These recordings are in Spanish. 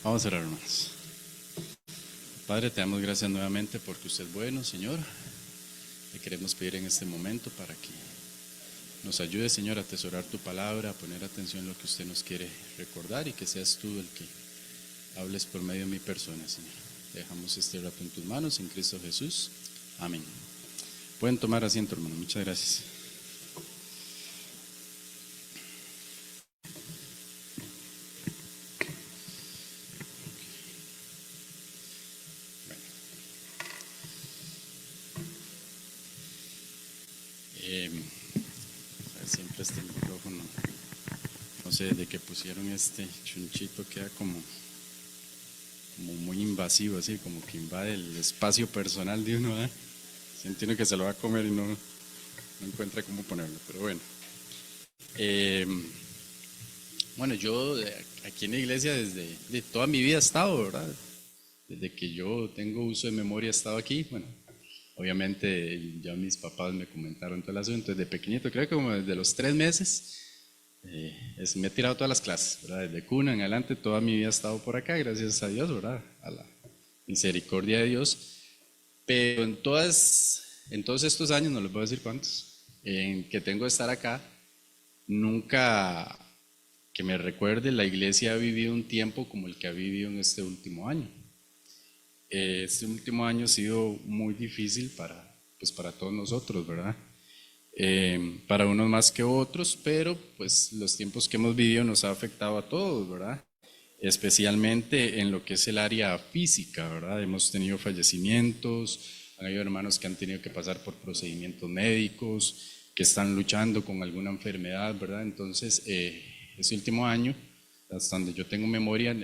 Vamos a orar, hermanos. Padre, te damos gracias nuevamente porque usted es bueno, Señor. Le queremos pedir en este momento para que nos ayude, Señor, a atesorar tu palabra, a poner atención en lo que usted nos quiere recordar y que seas tú el que hables por medio de mi persona, Señor. Dejamos este rato en tus manos, en Cristo Jesús. Amén. Pueden tomar asiento, hermano. Muchas gracias. Siempre este micrófono, no sé, desde que pusieron este chunchito queda como muy invasivo, así como que invade el espacio personal de uno, ¿eh? Siente uno que se lo va a comer y no encuentra cómo ponerlo, pero bueno. Bueno, yo aquí en la iglesia de toda mi vida he estado, ¿verdad? Desde que yo tengo uso de memoria he estado aquí. Bueno, obviamente ya mis papás me comentaron todo el asunto desde pequeñito, creo que como desde los 3 meses me he tirado todas las clases, ¿verdad? Desde cuna en adelante toda mi vida he estado por acá, gracias a Dios, ¿verdad? A la misericordia de Dios. Pero en todos estos años, no les voy a decir cuántos, en que tengo de estar acá, nunca que me recuerde la iglesia ha vivido un tiempo como el que ha vivido en este último año. Este último año ha sido muy difícil para todos nosotros, ¿verdad? Para unos más que otros, pero pues los tiempos que hemos vivido nos ha afectado a todos, ¿verdad? Especialmente en lo que es el área física, ¿verdad? Hemos tenido fallecimientos, han habido hermanos que han tenido que pasar por procedimientos médicos, que están luchando con alguna enfermedad, ¿verdad? Entonces, este último año, hasta donde yo tengo memoria,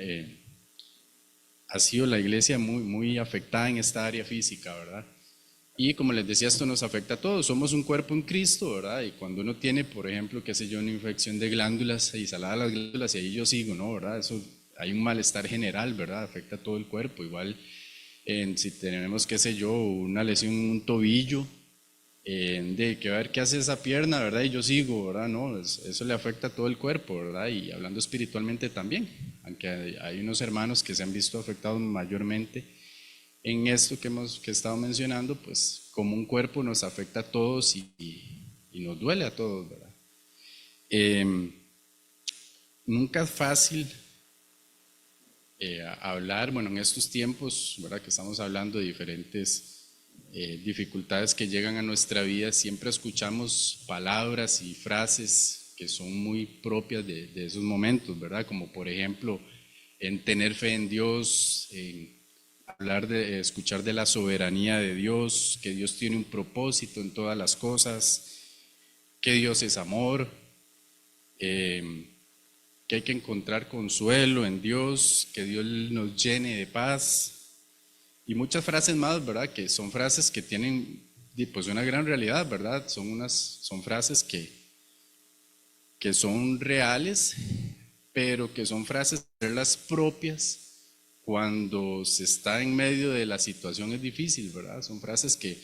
ha sido la iglesia muy afectada en esta área física, ¿verdad? Y como les decía, esto nos afecta a todos, somos un cuerpo en Cristo, ¿verdad? Y cuando uno tiene, por ejemplo, qué sé yo, una infección de glándulas y salada las glándulas, y ahí yo sigo, ¿no? ¿Verdad? Eso, hay un malestar general, ¿verdad? Afecta a todo el cuerpo, igual si tenemos, qué sé yo, una lesión en un tobillo, de que ver qué hace esa pierna, ¿verdad? Y yo sigo, ¿verdad? No, eso le afecta a todo el cuerpo, ¿verdad? Y hablando espiritualmente también, aunque hay unos hermanos que se han visto afectados mayormente en esto que he estado mencionando, pues como un cuerpo nos afecta a todos y nos duele a todos, ¿verdad? Nunca es fácil hablar, bueno, en estos tiempos, ¿verdad? Que estamos hablando de diferentes dificultades que llegan a nuestra vida, siempre escuchamos palabras y frases que son muy propias de esos momentos, ¿verdad? Como por ejemplo, en tener fe en Dios, en escuchar de la soberanía de Dios, que Dios tiene un propósito en todas las cosas, que Dios es amor, que hay que encontrar consuelo en Dios, que Dios nos llene de paz y muchas frases más, ¿verdad? Que son frases que tienen pues una gran realidad, ¿verdad? Son frases que son reales, pero que son frases las propias cuando se está en medio de la situación es difícil, ¿verdad? Son frases que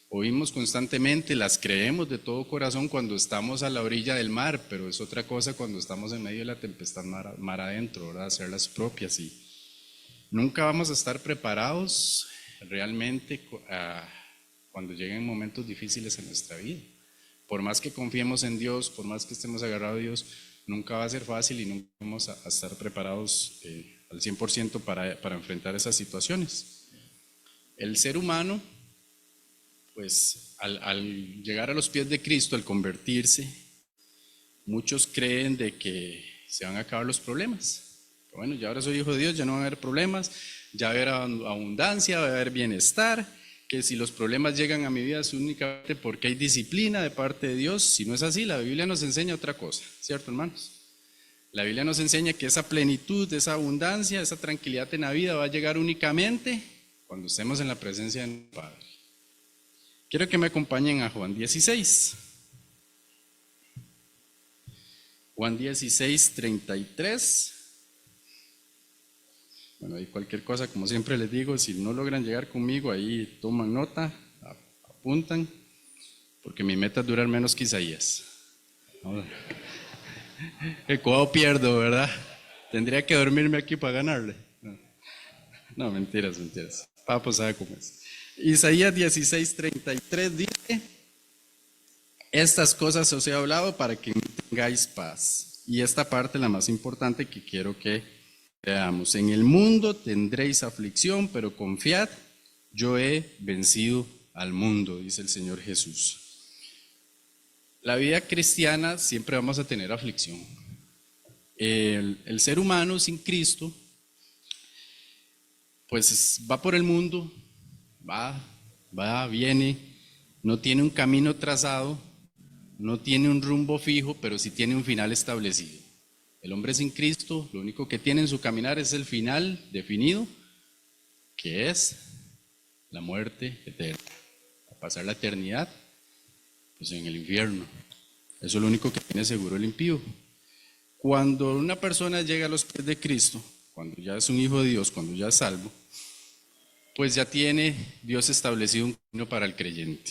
oímos constantemente, las creemos de todo corazón cuando estamos a la orilla del mar, pero es otra cosa cuando estamos en medio de la tempestad mar adentro, ¿verdad? Hacerlas propias y nunca vamos a estar preparados realmente cuando lleguen momentos difíciles en nuestra vida. Por más que confiemos en Dios, por más que estemos agarrados a Dios, nunca va a ser fácil y nunca vamos a estar preparados al 100% para enfrentar esas situaciones. El ser humano, pues al llegar a los pies de Cristo, al convertirse, muchos creen de que se van a acabar los problemas. Bueno, ya ahora soy hijo de Dios, ya no van a haber problemas, ya va a haber abundancia, va a haber bienestar, que si los problemas llegan a mi vida es únicamente porque hay disciplina de parte de Dios. Si no es así, la Biblia nos enseña otra cosa, ¿cierto, hermanos? La Biblia nos enseña que esa plenitud, esa abundancia, esa tranquilidad en la vida va a llegar únicamente cuando estemos en la presencia del Padre. Quiero que me acompañen a Juan 16. Juan 16, 33. Bueno, ahí cualquier cosa, como siempre les digo, si no logran llegar conmigo, ahí toman nota, apuntan, porque mi meta es durar menos que Isaías. El codo pierdo, ¿verdad? Tendría que dormirme aquí para ganarle. No. No, mentiras, mentiras. Papo sabe cómo es. Isaías 16:33 dice: estas cosas os he hablado para que tengáis paz. Y esta parte, la más importante que quiero que veamos. En el mundo tendréis aflicción, pero confiad, yo he vencido al mundo, dice el Señor Jesús. La vida cristiana siempre vamos a tener aflicción. El ser humano sin Cristo, pues va por el mundo, viene, no tiene un camino trazado, no tiene un rumbo fijo, pero sí tiene un final establecido. El hombre sin Cristo, lo único que tiene en su caminar es el final definido, que es la muerte eterna. A pasar la eternidad, pues en el infierno. Eso es lo único que tiene seguro el impío. Cuando una persona llega a los pies de Cristo, cuando ya es un hijo de Dios, cuando ya es salvo, pues ya tiene Dios establecido un camino para el creyente.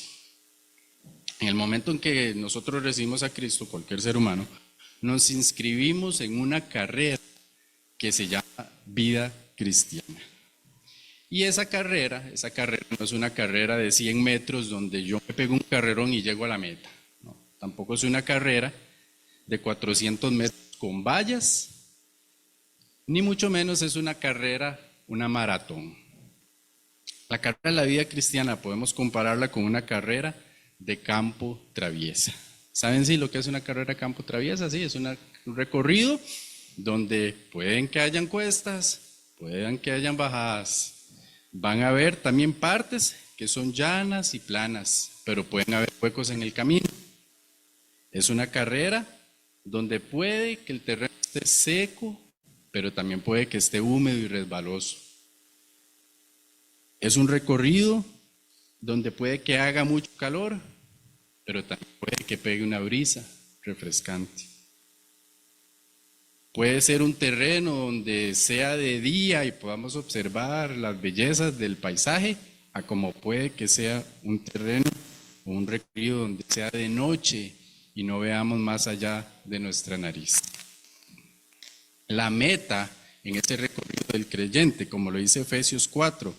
En el momento en que nosotros recibimos a Cristo, cualquier ser humano, nos inscribimos en una carrera que se llama vida cristiana. Y esa carrera no es una carrera de 100 metros donde yo me pego un carrerón y llego a la meta. No, tampoco es una carrera de 400 metros con vallas, ni mucho menos es una carrera, una maratón. La carrera de la vida cristiana podemos compararla con una carrera de campo traviesa. ¿Saben lo que es una carrera de campo traviesa? Sí, es un recorrido donde pueden que hayan cuestas, pueden que hayan bajadas. Van a haber también partes que son llanas y planas, pero pueden haber huecos en el camino. Es una carrera donde puede que el terreno esté seco, pero también puede que esté húmedo y resbaloso. Es un recorrido donde puede que haga mucho calor, pero también puede que pegue una brisa refrescante. Puede ser un terreno donde sea de día y podamos observar las bellezas del paisaje, a como puede que sea un terreno o un recorrido donde sea de noche y no veamos más allá de nuestra nariz. La meta en este recorrido del creyente, como lo dice Efesios 4,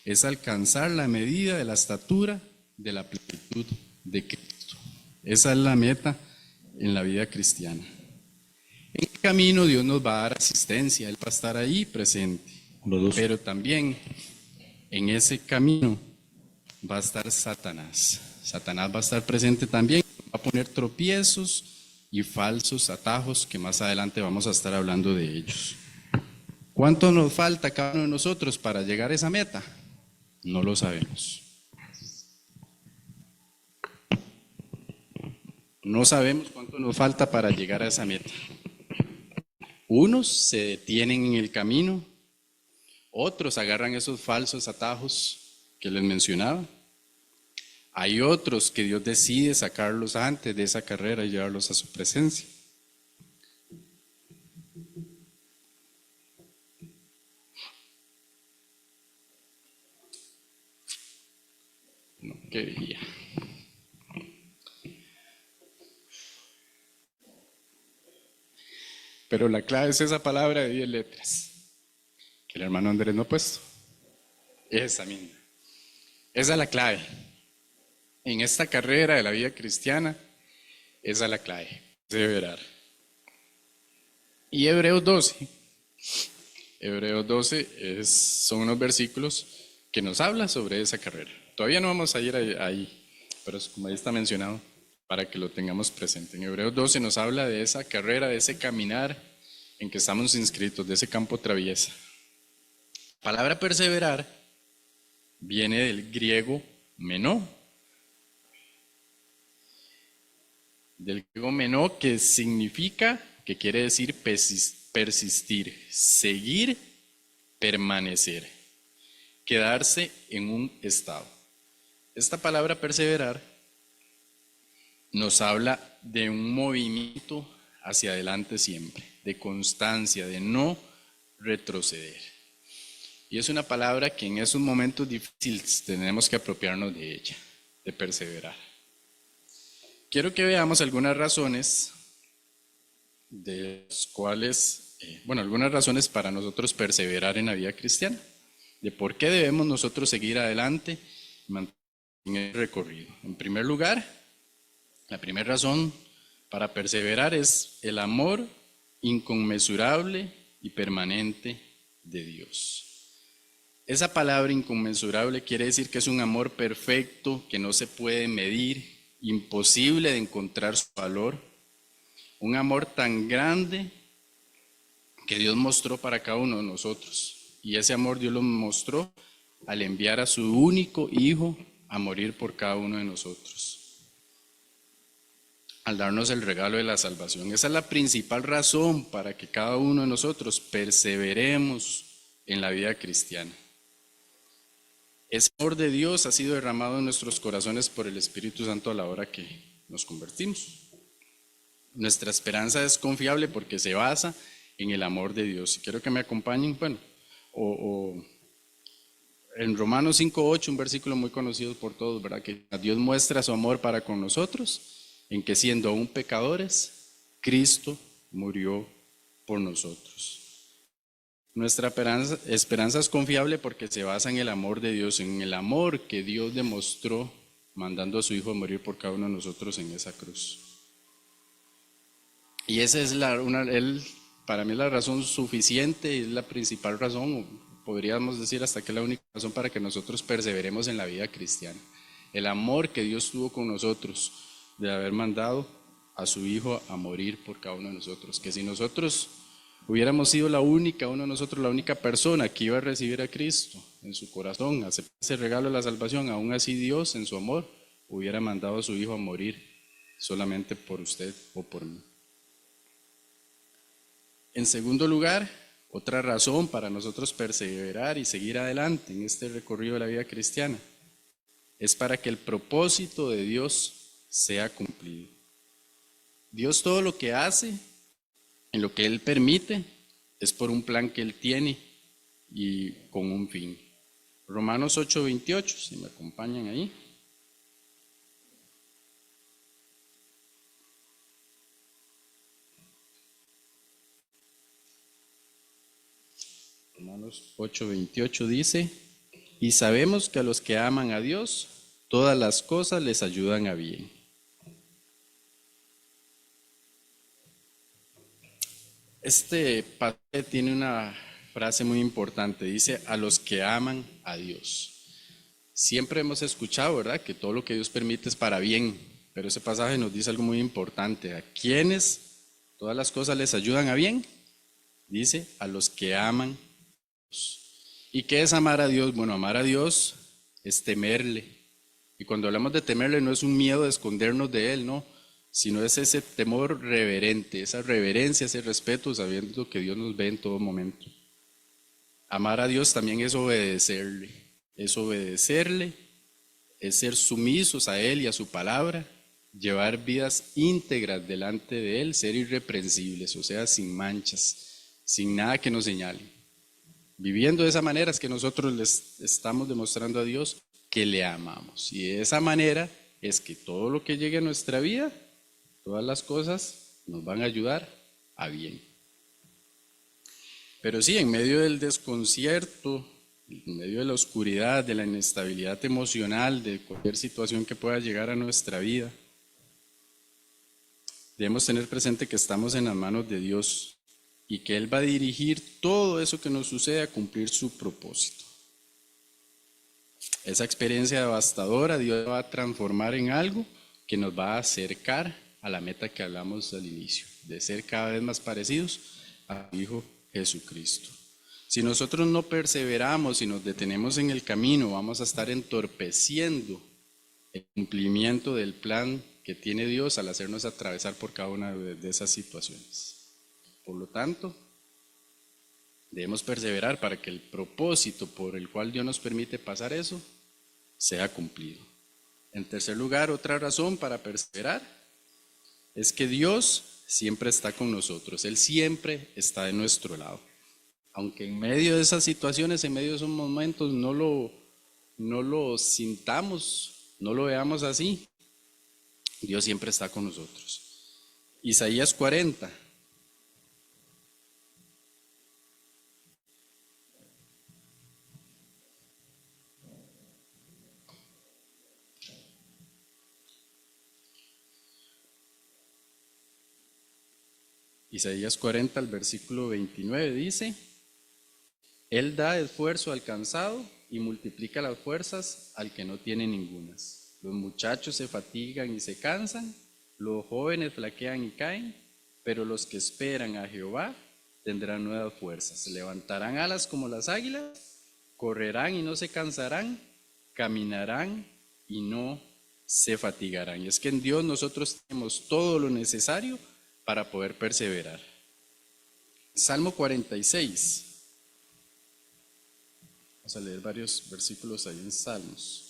es alcanzar la medida de la estatura de la plenitud de Cristo. Esa es la meta en la vida cristiana. En el camino Dios nos va a dar asistencia, Él va a estar ahí presente. Pero también en ese camino va a estar Satanás. Satanás va a estar presente también, va a poner tropiezos y falsos atajos que más adelante vamos a estar hablando de ellos. ¿Cuánto nos falta a cada uno de nosotros para llegar a esa meta? No lo sabemos. No sabemos cuánto nos falta para llegar a esa meta. Unos se detienen en el camino, otros agarran esos falsos atajos que les mencionaba. Hay otros que Dios decide sacarlos antes de esa carrera y llevarlos a su presencia. No quería. Pero la clave es esa palabra de 10 letras que el hermano Andrés no ha puesto. Esa misma. Esa es la clave. En esta carrera de la vida cristiana, esa es la clave. Perseverar. Y Hebreos 12. Hebreos 12 son unos versículos que nos hablan sobre esa carrera. Todavía no vamos a ir ahí, pero es como ahí está mencionado, para que lo tengamos presente. En Hebreos 12 nos habla de esa carrera, de ese caminar en que estamos inscritos, de ese campo traviesa. La palabra perseverar viene del griego menó. Del griego menó, que significa, que quiere decir persistir, seguir, permanecer, quedarse en un estado. Esta palabra perseverar nos habla de un movimiento hacia adelante siempre, de constancia, de no retroceder. Y es una palabra que en esos momentos difíciles tenemos que apropiarnos de ella, de perseverar. Quiero que veamos algunas razones de las cuales, algunas razones para nosotros perseverar en la vida cristiana. de por qué debemos nosotros seguir adelante en el recorrido. En primer lugar, la primera razón para perseverar es el amor inconmensurable y permanente de Dios. Esa palabra inconmensurable quiere decir que es un amor perfecto, que no se puede medir, imposible de encontrar su valor. Un amor tan grande que Dios mostró para cada uno de nosotros. Y ese amor Dios lo mostró al enviar a su único Hijo a morir por cada uno de nosotros, al darnos el regalo de la salvación. Esa es la principal razón para que cada uno de nosotros perseveremos en la vida cristiana. Ese amor de Dios ha sido derramado en nuestros corazones por el Espíritu Santo a la hora que nos convertimos. Nuestra esperanza es confiable porque se basa en el amor de Dios. Y quiero que me acompañen, en Romanos 5:8, un versículo muy conocido por todos, ¿verdad? Que Dios muestra su amor para con nosotros, en que siendo aún pecadores, Cristo murió por nosotros. Nuestra esperanza es confiable porque se basa en el amor de Dios, en el amor que Dios demostró mandando a su Hijo a morir por cada uno de nosotros en esa cruz. Y esa es para mí es la razón suficiente, es la principal razón, o podríamos decir hasta que es la única razón para que nosotros perseveremos en la vida cristiana. El amor que Dios tuvo con nosotros de haber mandado a su Hijo a morir por cada uno de nosotros. Que si nosotros hubiéramos sido la única persona que iba a recibir a Cristo en su corazón, aceptar ese regalo de la salvación, aún así Dios en su amor hubiera mandado a su Hijo a morir solamente por usted o por mí. En segundo lugar, otra razón para nosotros perseverar y seguir adelante en este recorrido de la vida cristiana es para que el propósito de Dios sea cumplido. Dios todo lo que hace, en lo que Él permite, es por un plan que Él tiene y con un fin. Romanos 8:28, si me acompañan ahí. Romanos 8:28 dice: y sabemos que a los que aman a Dios, todas las cosas les ayudan a bien. Este pasaje tiene una frase muy importante, dice: a los que aman a Dios. Siempre hemos escuchado, ¿verdad?, que todo lo que Dios permite es para bien, pero ese pasaje nos dice algo muy importante. ¿A quiénes todas las cosas les ayudan a bien? Dice: a los que aman a Dios. ¿Y qué es amar a Dios? Bueno, amar a Dios es temerle. Y cuando hablamos de temerle no es un miedo de escondernos de Él, no, sino es ese temor reverente, esa reverencia, ese respeto, sabiendo que Dios nos ve en todo momento. Amar a Dios también es obedecerle, es ser sumisos a Él y a su palabra, llevar vidas íntegras delante de Él, ser irreprensibles, o sea, sin manchas, sin nada que nos señale. Viviendo de esa manera es que nosotros les estamos demostrando a Dios que le amamos. Y de esa manera es que todo lo que llegue a nuestra vida, todas las cosas nos van a ayudar a bien. Pero sí, en medio del desconcierto, en medio de la oscuridad, de la inestabilidad emocional, de cualquier situación que pueda llegar a nuestra vida, debemos tener presente que estamos en las manos de Dios y que Él va a dirigir todo eso que nos sucede a cumplir su propósito. Esa experiencia devastadora Dios va a transformar en algo que nos va a acercar a la meta que hablamos al inicio, de ser cada vez más parecidos a su Hijo Jesucristo. Si nosotros no perseveramos y nos detenemos en el camino, vamos a estar entorpeciendo el cumplimiento del plan que tiene Dios al hacernos atravesar por cada una de esas situaciones. Por lo tanto, debemos perseverar para que el propósito por el cual Dios nos permite pasar eso sea cumplido. En tercer lugar, otra razón para perseverar es que Dios siempre está con nosotros. Él siempre está de nuestro lado. Aunque en medio de esas situaciones, en medio de esos momentos, no lo sintamos, no lo veamos así, Dios siempre está con nosotros. Isaías 40. Isaías 40, el versículo 29 dice: Él da esfuerzo al cansado y multiplica las fuerzas al que no tiene ningunas. Los muchachos se fatigan y se cansan, los jóvenes flaquean y caen, pero los que esperan a Jehová tendrán nuevas fuerzas. Se levantarán alas como las águilas, correrán y no se cansarán, caminarán y no se fatigarán. Y es que en Dios nosotros tenemos todo lo necesario para poder perseverar. Salmo 46. Vamos a leer varios versículos ahí en Salmos.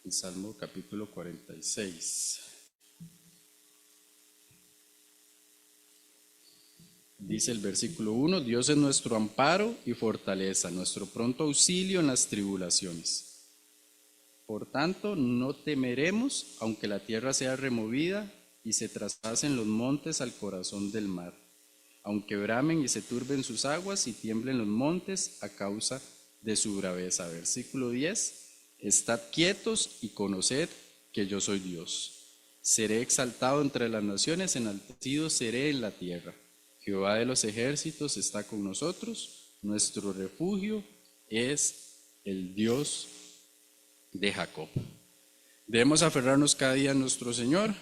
El Salmo capítulo 46. Dice el versículo 1: Dios es nuestro amparo y fortaleza, nuestro pronto auxilio en las tribulaciones. Por tanto, no temeremos, aunque la tierra sea removida y se traspasen los montes al corazón del mar, aunque bramen y se turben sus aguas y tiemblen los montes a causa de su braveza. Versículo 10: Estad quietos y conoced que yo soy Dios. Seré exaltado entre las naciones, enaltecido seré en la tierra. Jehová de los ejércitos está con nosotros, nuestro refugio es el Dios de Jacob. Debemos aferrarnos cada día a nuestro Señor,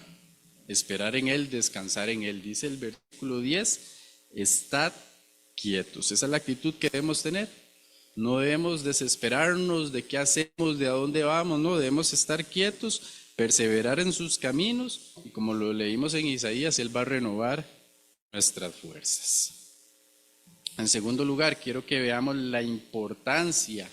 esperar en Él, descansar en Él. Dice el versículo 10: Estad quietos. Esa es la actitud que debemos tener. No debemos desesperarnos de qué hacemos, de a dónde vamos, no, debemos estar quietos, perseverar en sus caminos, y como lo leímos en Isaías, Él va a renovar nuestras fuerzas. En segundo lugar, quiero que veamos la importancia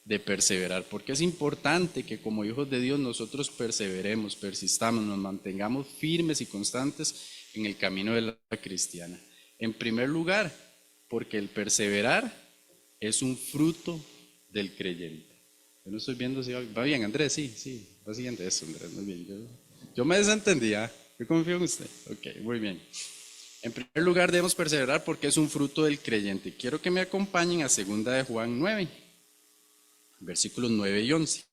de perseverar, porque es importante que como hijos de Dios nosotros perseveremos, persistamos, nos mantengamos firmes y constantes en el camino de la vida cristiana. En primer lugar, porque el perseverar es un fruto del creyente. Yo no estoy viendo si va bien, Andrés, sí, va siguiente eso, Andrés, muy bien. Yo me desentendía, yo confío en usted. Ok, muy bien. En primer lugar debemos perseverar porque es un fruto del creyente. Quiero que me acompañen a 2 de Juan 9, versículos 9 y 11.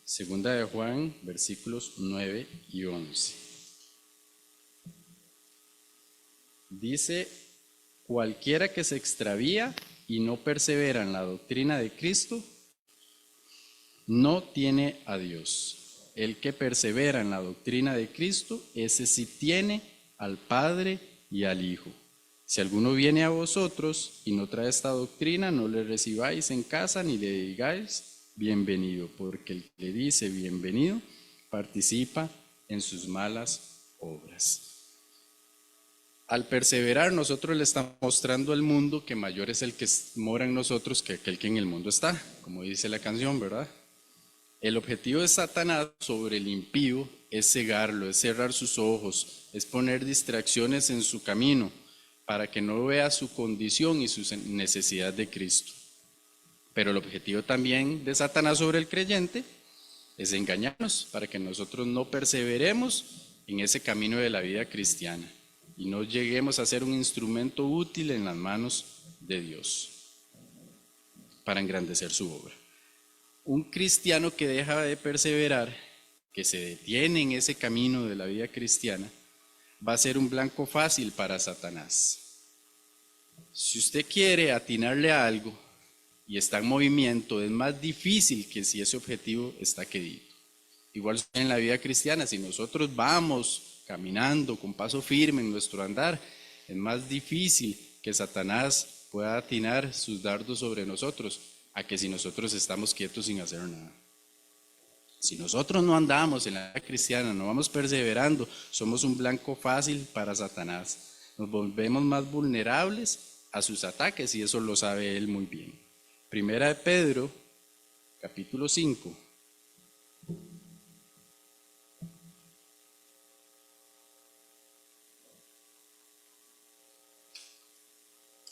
2 de Juan, versículos 9 y 11. Dice: Cualquiera que se extravía y no persevera en la doctrina de Cristo, no tiene a Dios. El que persevera en la doctrina de Cristo, ese sí tiene al Padre y al Hijo. Si alguno viene a vosotros y no trae esta doctrina, no le recibáis en casa ni le digáis bienvenido, porque el que le dice bienvenido participa en sus malas obras. Al perseverar, nosotros le estamos mostrando al mundo que mayor es el que mora en nosotros que aquel que en el mundo está, como dice la canción, ¿verdad? El objetivo de Satanás sobre el impío es cegarlo, es cerrar sus ojos, es poner distracciones en su camino para que no vea su condición y su necesidad de Cristo. Pero el objetivo también de Satanás sobre el creyente es engañarnos para que nosotros no perseveremos en ese camino de la vida cristiana y no lleguemos a ser un instrumento útil en las manos de Dios para engrandecer su obra. Un cristiano que deja de perseverar, que se detiene en ese camino de la vida cristiana, va a ser un blanco fácil para Satanás. Si usted quiere atinarle a algo y está en movimiento, es más difícil que si ese objetivo está quedito. Igual en la vida cristiana, si nosotros vamos caminando con paso firme en nuestro andar, es más difícil que Satanás pueda atinar sus dardos sobre nosotros a que si nosotros estamos quietos sin hacer nada. Si nosotros no andamos en la vida cristiana, no vamos perseverando, somos un blanco fácil para Satanás. Nos volvemos más vulnerables a sus ataques y eso lo sabe él muy bien. Primera de Pedro, capítulo 5.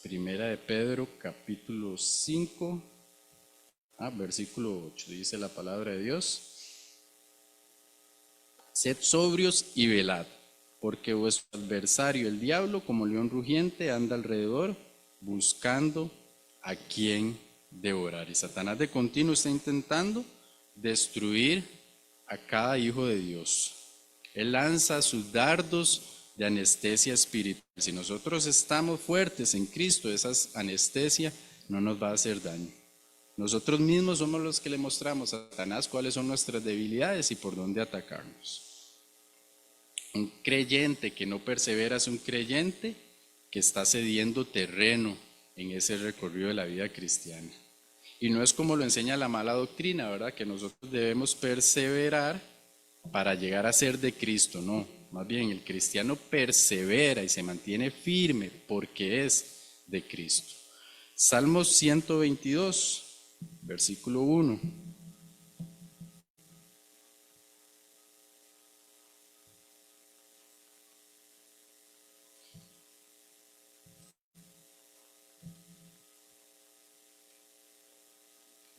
Primera de Pedro, capítulo 5. Versículo 8, dice la palabra de Dios: Sed sobrios y velad, porque vuestro adversario el diablo, como león rugiente, anda alrededor buscando a quien devorar. Y Satanás de continuo está intentando destruir a cada hijo de Dios. Él lanza sus dardos de anestesia espiritual. Si nosotros estamos fuertes en Cristo, esa anestesia no nos va a hacer daño. Nosotros mismos somos los que le mostramos a Satanás cuáles son nuestras debilidades y por dónde atacarnos. Un creyente que no persevera es un creyente que está cediendo terreno en ese recorrido de la vida cristiana. Y no es como lo enseña la mala doctrina, ¿verdad? Que nosotros debemos perseverar para llegar a ser de Cristo. No, más bien el cristiano persevera y se mantiene firme porque es de Cristo. Salmos 122, versículo 1.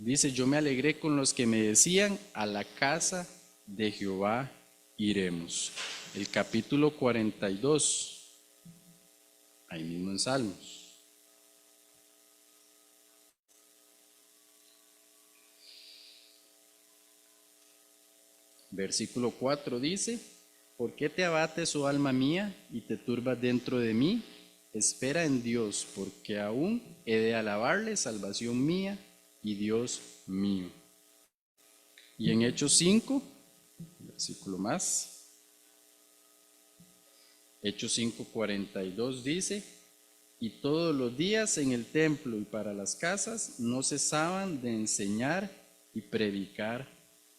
Dice, yo me alegré con los que me decían, a la casa de Jehová iremos. El capítulo 42, ahí mismo en Salmos. Versículo 4 dice, ¿por qué te abates, oh alma mía, y te turbas dentro de mí? Espera en Dios, porque aún he de alabarle, salvación mía y Dios mío. Y en Hechos 5, versículo más, Hechos 5:42 dice, y todos los días en el templo y para las casas no cesaban de enseñar y predicar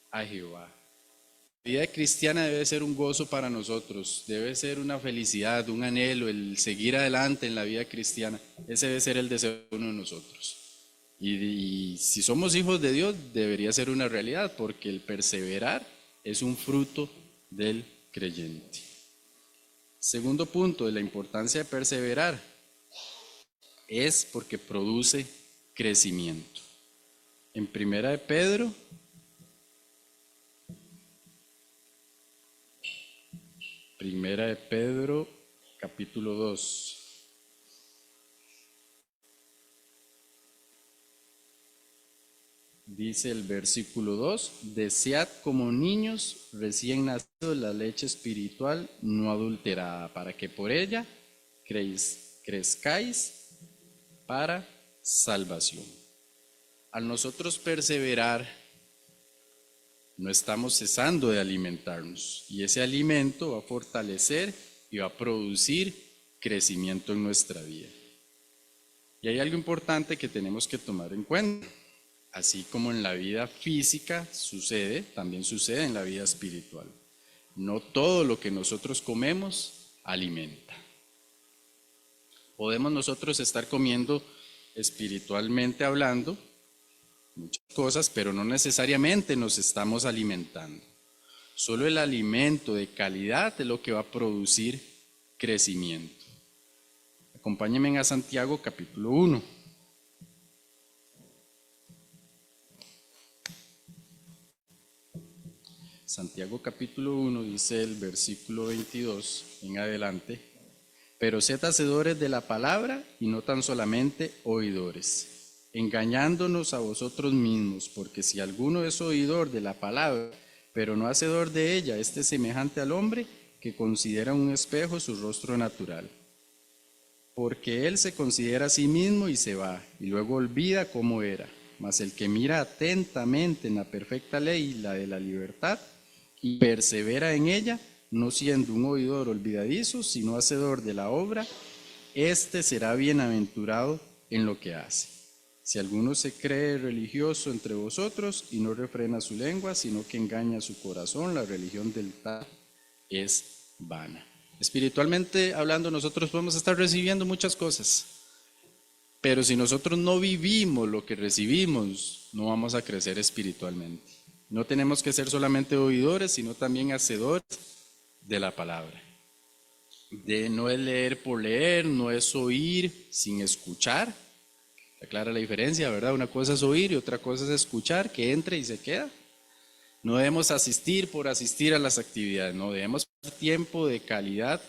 a Jehová. La vida cristiana debe ser un gozo para nosotros, debe ser una felicidad, un anhelo, el seguir adelante en la vida cristiana. Ese debe ser el deseo de uno de nosotros. Y si somos hijos de Dios, debería ser una realidad, porque el perseverar es un fruto del creyente. Segundo punto de la importancia de perseverar es porque produce crecimiento. En Primera de Pedro, capítulo 2. Dice el versículo 2, desead como niños recién nacidos la leche espiritual no adulterada, para que por ella crezcáis para salvación. Al nosotros perseverar, no estamos cesando de alimentarnos, y ese alimento va a fortalecer y va a producir crecimiento en nuestra vida. Y hay algo importante que tenemos que tomar en cuenta. Así como en la vida física sucede, también sucede en la vida espiritual. No todo lo que nosotros comemos alimenta. Podemos nosotros estar comiendo espiritualmente hablando muchas cosas, pero no necesariamente nos estamos alimentando. Solo el alimento de calidad es lo que va a producir crecimiento. Acompáñenme a Santiago capítulo 1. Santiago capítulo 1 dice el versículo 22 en adelante, pero sed hacedores de la palabra y no tan solamente oidores, engañándonos a vosotros mismos, porque si alguno es oidor de la palabra, pero no hacedor de ella, este es semejante al hombre que considera un espejo su rostro natural, porque él se considera a sí mismo y se va, y luego olvida cómo era, mas el que mira atentamente en la perfecta ley, la de la libertad, y persevera en ella, no siendo un oidor olvidadizo, sino hacedor de la obra, éste será bienaventurado en lo que hace. Si alguno se cree religioso entre vosotros y no refrena su lengua, sino que engaña su corazón, la religión del tal es vana. Espiritualmente hablando, nosotros podemos estar recibiendo muchas cosas, pero si nosotros no vivimos lo que recibimos, no vamos a crecer espiritualmente. No tenemos que ser solamente oidores, sino también hacedores de la palabra. No es leer por leer, no es oír sin escuchar. Está clara la diferencia, ¿verdad? Una cosa es oír y otra cosa es escuchar, que entre y se queda. No debemos asistir por asistir a las actividades, no debemos pasar tiempo de calidad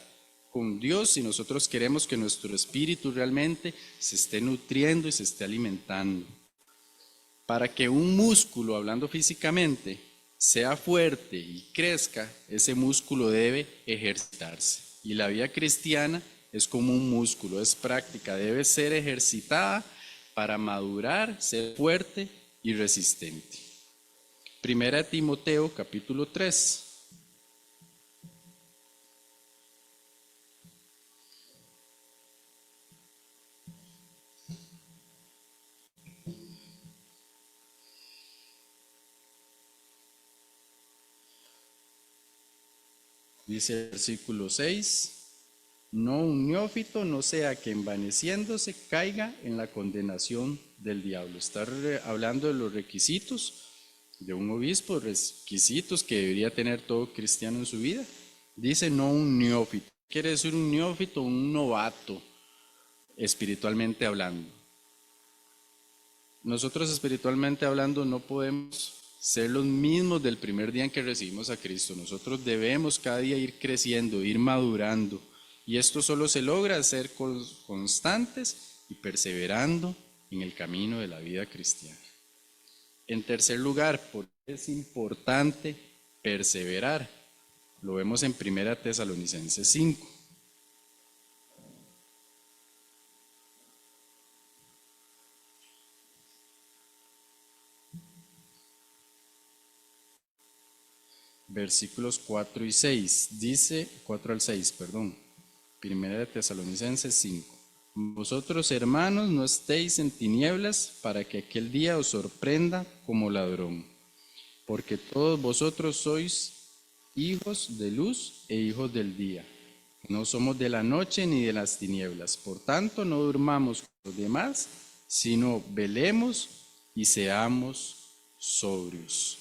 con Dios si nosotros queremos que nuestro espíritu realmente se esté nutriendo y se esté alimentando. Para que un músculo, hablando físicamente, sea fuerte y crezca, ese músculo debe ejercitarse. Y la vida cristiana es como un músculo, es práctica, debe ser ejercitada para madurar, ser fuerte y resistente. Primera Timoteo capítulo 3. Dice el versículo 6, no un neófito no sea que envaneciéndose caiga en la condenación del diablo. Está hablando de los requisitos de un obispo, requisitos que debería tener todo cristiano en su vida. Dice no un neófito. Quiere decir un neófito, un novato, espiritualmente hablando. Nosotros espiritualmente hablando no podemos ser los mismos del primer día en que recibimos a Cristo. Nosotros debemos cada día ir creciendo, ir madurando. Y esto solo se logra ser constantes y perseverando en el camino de la vida cristiana. En tercer lugar, ¿por qué es importante perseverar? Lo vemos en 1 Tesalonicenses 5. Versículos 4 y 6. Dice, 4 al 6, perdón. 1 Tesalonicenses 5. Vosotros, hermanos, no estéis en tinieblas para que aquel día os sorprenda como ladrón, porque todos vosotros sois hijos de luz e hijos del día. No somos de la noche ni de las tinieblas. Por tanto, no durmamos con los demás, sino velemos y seamos sobrios.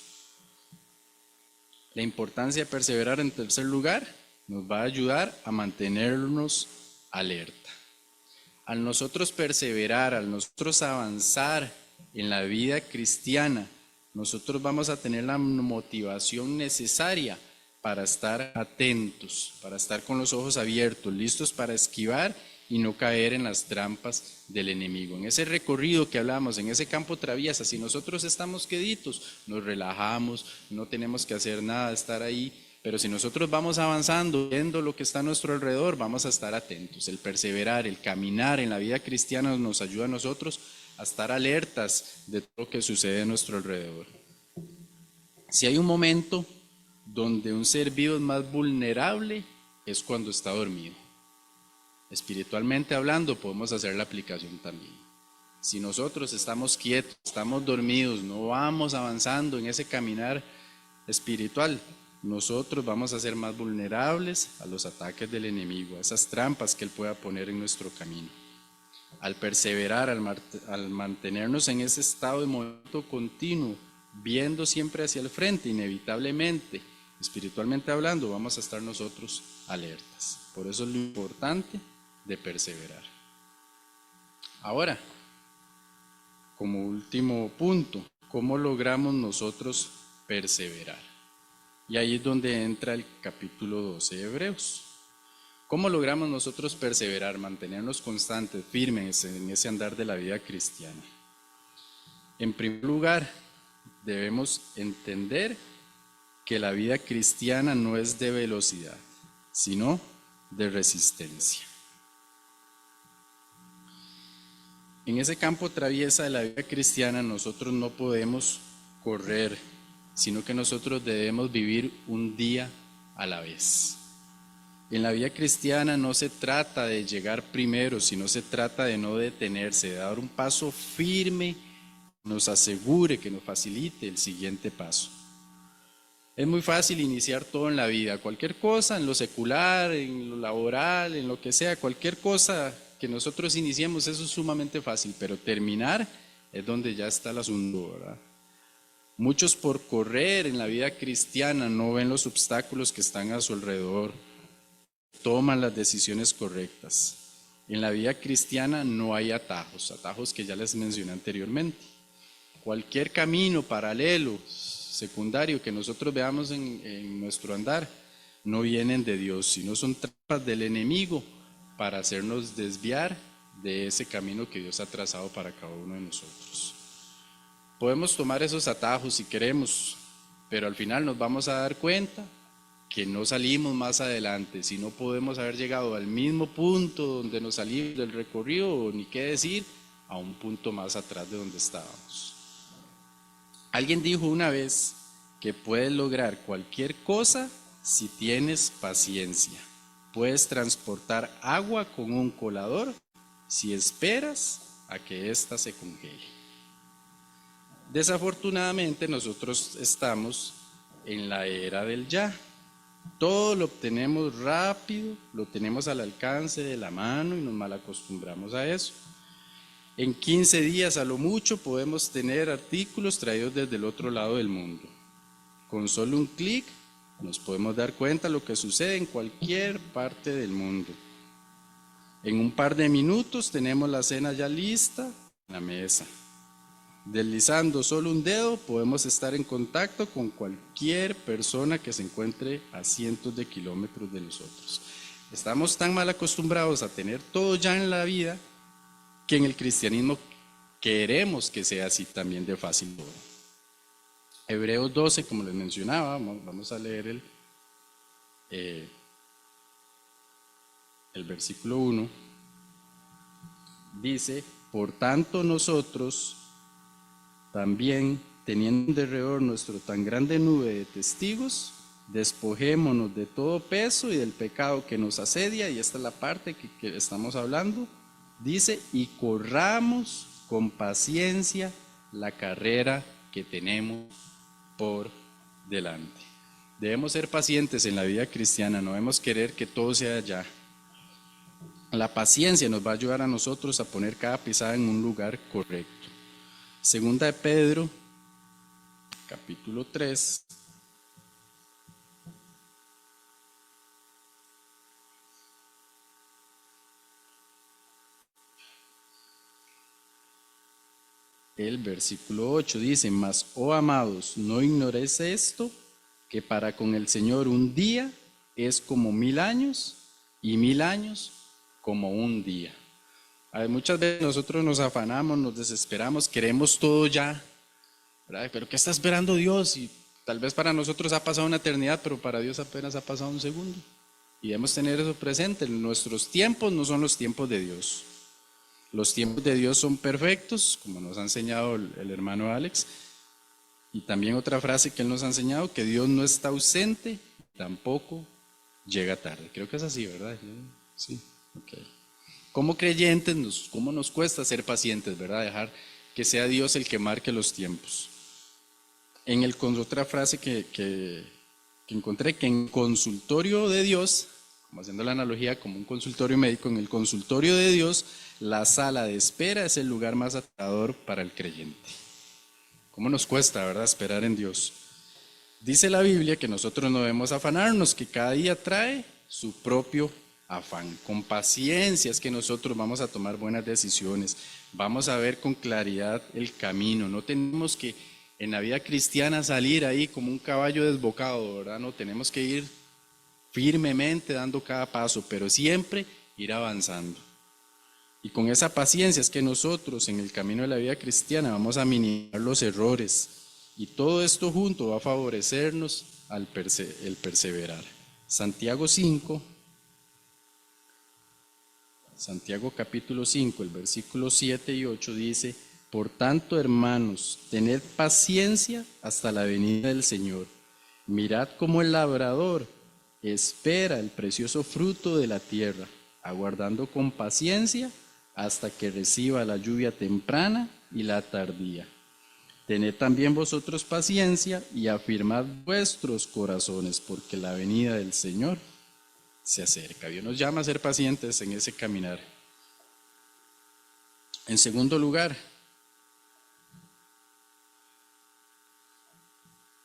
La importancia de perseverar, en tercer lugar, nos va a ayudar a mantenernos alerta. Al nosotros perseverar, al nosotros avanzar en la vida cristiana, nosotros vamos a tener la motivación necesaria para estar atentos, para estar con los ojos abiertos, listos para esquivar y no caer en las trampas del enemigo. En ese recorrido que hablamos, en ese campo traviesa, si nosotros estamos queditos, nos relajamos, no tenemos que hacer nada, estar ahí. Pero si nosotros vamos avanzando, viendo lo que está a nuestro alrededor, vamos a estar atentos. El perseverar, el caminar en la vida cristiana nos ayuda a nosotros a estar alertas de todo lo que sucede a nuestro alrededor. Si hay un momento donde un ser vivo es más vulnerable, es cuando está dormido. Espiritualmente hablando, podemos hacer la aplicación también. Si nosotros estamos quietos, estamos dormidos, no vamos avanzando en ese caminar espiritual, nosotros vamos a ser más vulnerables a los ataques del enemigo, a esas trampas que él pueda poner en nuestro camino. Al perseverar, al mantenernos en ese estado de movimiento continuo, viendo siempre hacia el frente, inevitablemente, espiritualmente hablando, vamos a estar nosotros alertas. Por eso es lo importante de perseverar. Ahora, como último punto, ¿cómo logramos nosotros perseverar? Y ahí es donde entra el capítulo 12 de Hebreos. ¿Cómo logramos nosotros perseverar, mantenernos constantes, firmes en ese andar de la vida cristiana? En primer lugar, debemos entender que la vida cristiana no es de velocidad, sino de resistencia. En ese campo traviesa de la vida cristiana nosotros no podemos correr, sino que nosotros debemos vivir un día a la vez. En la vida cristiana no se trata de llegar primero, sino se trata de no detenerse, de dar un paso firme, que nos asegure, que nos facilite el siguiente paso. Es muy fácil iniciar todo en la vida, cualquier cosa, en lo secular, en lo laboral, en lo que sea, cualquier cosa que nosotros iniciemos, eso es sumamente fácil, pero terminar es donde ya está el asunto, ¿verdad? Muchos por correr en la vida cristiana no ven los obstáculos que están a su alrededor, toman las decisiones correctas. En la vida cristiana no hay atajos, atajos que ya les mencioné anteriormente. Cualquier camino paralelo, secundario que nosotros veamos en nuestro andar, no vienen de Dios, sino son trampas del enemigo para hacernos desviar de ese camino que Dios ha trazado para cada uno de nosotros. Podemos tomar esos atajos si queremos, pero al final nos vamos a dar cuenta que no salimos más adelante, si no podemos haber llegado al mismo punto donde nos salimos del recorrido, o ni qué decir, a un punto más atrás de donde estábamos. Alguien dijo una vez que puedes lograr cualquier cosa si tienes paciencia. Puedes transportar agua con un colador si esperas a que ésta se congele. Desafortunadamente nosotros estamos en la era del ya. Todo lo obtenemos rápido, lo tenemos al alcance de la mano y nos malacostumbramos a eso. En 15 días a lo mucho podemos tener artículos traídos desde el otro lado del mundo. Con solo un clic nos podemos dar cuenta de lo que sucede en cualquier parte del mundo. En un par de minutos tenemos la cena ya lista en la mesa. Deslizando solo un dedo podemos estar en contacto con cualquier persona que se encuentre a cientos de kilómetros de nosotros. Estamos tan mal acostumbrados a tener todo ya en la vida que en el cristianismo queremos que sea así también de fácil logro. Hebreos 12, como les mencionaba, vamos a leer el versículo 1. Dice: por tanto nosotros también, teniendo alrededor nuestro tan grande nube de testigos, despojémonos de todo peso y del pecado que nos asedia, y esta es la parte que estamos hablando. Dice: y corramos con paciencia la carrera que tenemos por delante. Debemos ser pacientes en la vida cristiana, no debemos querer que todo sea ya. La paciencia nos va a ayudar a nosotros a poner cada pisada en un lugar correcto. Segunda de Pedro, capítulo 3. El versículo 8 dice: mas, oh amados, no ignoréis esto, que para con el Señor un día es como 1000 años, y 1000 años como un día. Muchas veces nosotros nos afanamos, nos desesperamos, queremos todo ya, ¿verdad? Pero ¿qué está esperando Dios? Y tal vez para nosotros ha pasado una eternidad, pero para Dios apenas ha pasado un segundo. Y debemos tener eso presente. Nuestros tiempos no son los tiempos de Dios. Los tiempos de Dios son perfectos, como nos ha enseñado el hermano Alex. Y también otra frase que él nos ha enseñado, que Dios no está ausente, tampoco llega tarde. Creo que es así, ¿verdad? Sí, ok. Como creyentes, ¿cómo nos cuesta ser pacientes, verdad? Dejar que sea Dios el que marque los tiempos. Con otra frase que encontré, que en consultorio de Dios, como haciendo la analogía como un consultorio médico, en el consultorio de Dios, la sala de espera es el lugar más aterrador para el creyente. ¿Cómo nos cuesta, verdad, esperar en Dios? Dice la Biblia que nosotros no debemos afanarnos, que cada día trae su propio afán. Con paciencia es que nosotros vamos a tomar buenas decisiones, vamos a ver con claridad el camino. No tenemos que en la vida cristiana salir ahí como un caballo desbocado, ¿verdad? No, tenemos que ir firmemente dando cada paso, pero siempre ir avanzando. Y con esa paciencia es que nosotros en el camino de la vida cristiana vamos a minimizar los errores, y todo esto junto va a favorecernos el perseverar. Santiago capítulo 5, el versículo 7 y 8 dice: por tanto, hermanos, tened paciencia hasta la venida del Señor. Mirad cómo el labrador espera el precioso fruto de la tierra, aguardando con paciencia hasta que reciba la lluvia temprana y la tardía. Tened también vosotros paciencia y afirmad vuestros corazones, porque la venida del Señor se acerca. Dios nos llama a ser pacientes en ese caminar. En segundo lugar,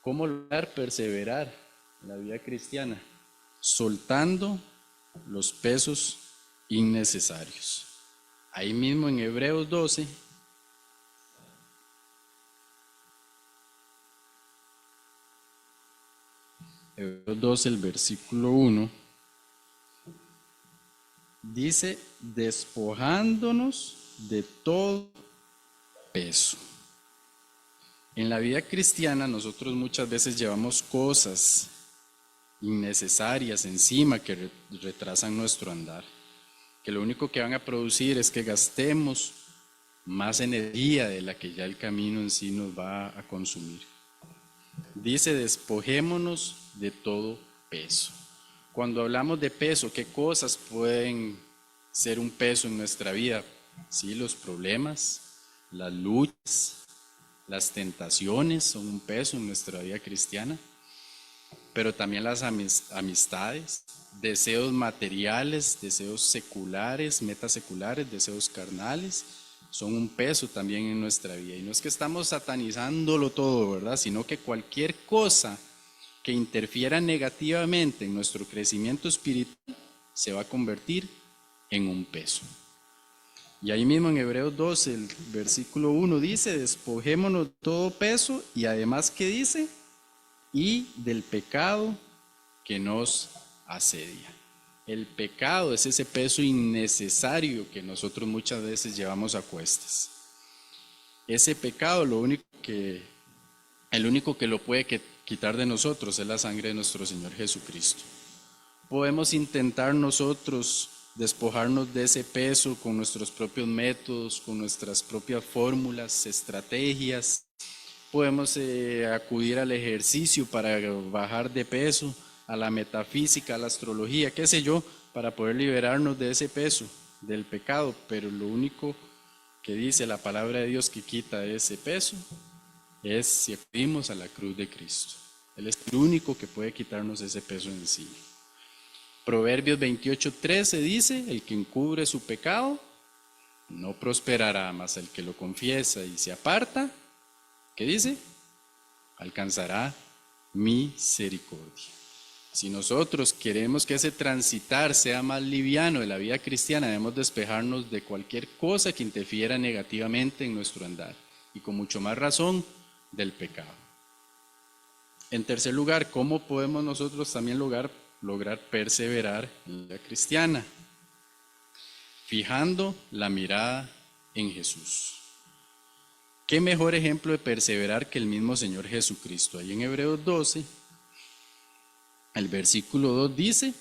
¿cómo lograr perseverar en la vida cristiana? Soltando los pesos innecesarios. Ahí mismo en Hebreos 12, el versículo 1, dice: despojándonos de todo peso. En la vida cristiana nosotros muchas veces llevamos cosas innecesarias encima que retrasan nuestro andar, que lo único que van a producir es que gastemos más energía de la que ya el camino en sí nos va a consumir. Dice, despojémonos de todo peso. Cuando hablamos de peso, ¿qué cosas pueden ser un peso en nuestra vida? Sí, los problemas, las luchas, las tentaciones son un peso en nuestra vida cristiana, pero también las amistades, deseos materiales, deseos seculares, metas seculares, deseos carnales, son un peso también en nuestra vida. Y no es que estamos satanizándolo todo, ¿verdad? Sino que cualquier cosa que interfiera negativamente en nuestro crecimiento espiritual se va a convertir en un peso. Y ahí mismo en Hebreos 12, el versículo 1 dice, despojémonos de todo peso, y además, ¿qué dice? Y del pecado que nos asedia. El pecado es ese peso innecesario que nosotros muchas veces llevamos a cuestas. Ese pecado, el único que lo puede quitar de nosotros es la sangre de nuestro Señor Jesucristo. Podemos intentar nosotros despojarnos de ese peso con nuestros propios métodos, con nuestras propias fórmulas, estrategias. Podemos acudir al ejercicio para bajar de peso, a la metafísica, a la astrología, qué sé yo, para poder liberarnos de ese peso, del pecado. Pero lo único que dice la palabra de Dios que quita ese peso es si acudimos a la cruz de Cristo. Él es el único que puede quitarnos ese peso encima. Proverbios 28:13 dice, el que encubre su pecado no prosperará, mas el que lo confiesa y se aparta, ¿qué dice? Alcanzará misericordia. Si nosotros queremos que ese transitar sea más liviano de la vida cristiana, debemos despejarnos de cualquier cosa que interfiera negativamente en nuestro andar, y con mucho más razón del pecado. En tercer lugar, ¿cómo podemos nosotros también lograr perseverar en la vida cristiana? Fijando la mirada en Jesús. ¿Qué mejor ejemplo de perseverar que el mismo Señor Jesucristo? Ahí en Hebreos 12, el versículo 2 dice,